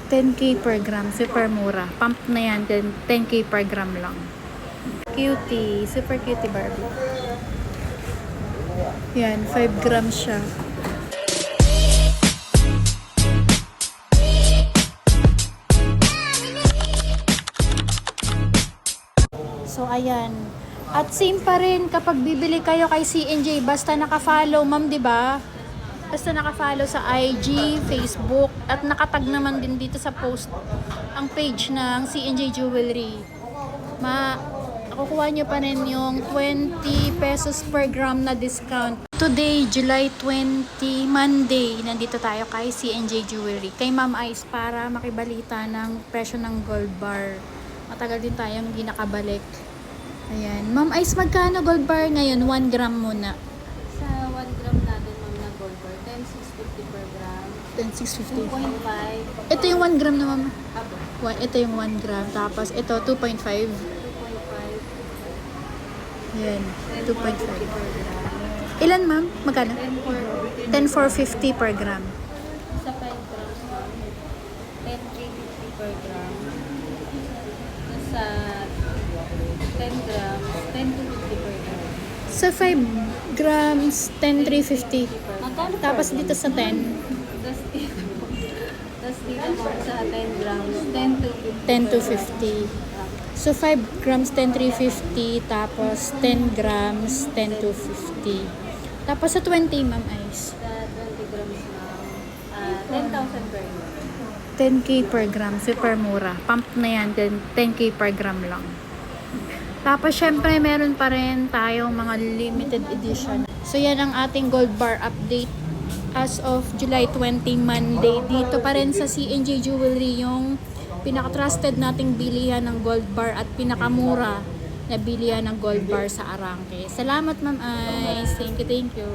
10k per gram, super mura. Pump na yan, then 10k per gram lang. Cutie, super cutie Barbie. Yan, 5 grams siya. So, ayan. At same pa rin kapag bibili kayo kay C&J, basta naka-follow, ma'am, 'di ba? Basta naka-follow sa IG, Facebook, at nakatag naman din dito sa post ang page ng C&J Jewelry. Nakukuha nyo pa rin yung 20 pesos per gram na discount. Today, July 20, Monday, nandito tayo kay C&J Jewelry, kay Ma'am Ice, para makibalita ng presyo ng gold bar. Matagal din tayong hindi nakabalik. Ayan. Ma'am Ice, magkano gold bar ngayon? 1 gram muna. Sa 1 gram natin, ma'am, na gold bar, 10,650 per gram. 10,650. 2.5. Ito yung 1 gram na, ma'am. Apo. Ito yung 1 gram. Tapos ito, 2.5. 2.5. Yan. 10,450 2.5. per gram. Ilan, ma'am? Magkano? 10,450. 10,450 per gram. Sa 5 grams, ma'am, 10,350 per gram. Sa 10 grams, 10,250 per gram. Sa 5 grams, 10,350. Magkano per Tapos gram? dito sa 10, Tapos dito, ma'am, sa 10 grams, 10,250 10,250. So 5 grams, 10,350. Tapos 10 grams, 10,250. Tapos sa 20, Ma'am Ice. Sa 20 grams, ma'am, 10,000 per gram. 10k per gram, super mura. Pump na yan, then 10k per gram lang. Tapos syempre meron pa rin tayong mga limited edition. So yan ang ating gold bar update as of July 20, Monday. Dito pa rin sa C&J Jewelry yung pinaka-trusted nating bilihan ng gold bar at pinakamura na bilihan ng gold bar sa Arangke. Salamat, Ma'am Ice. Thank you, thank you.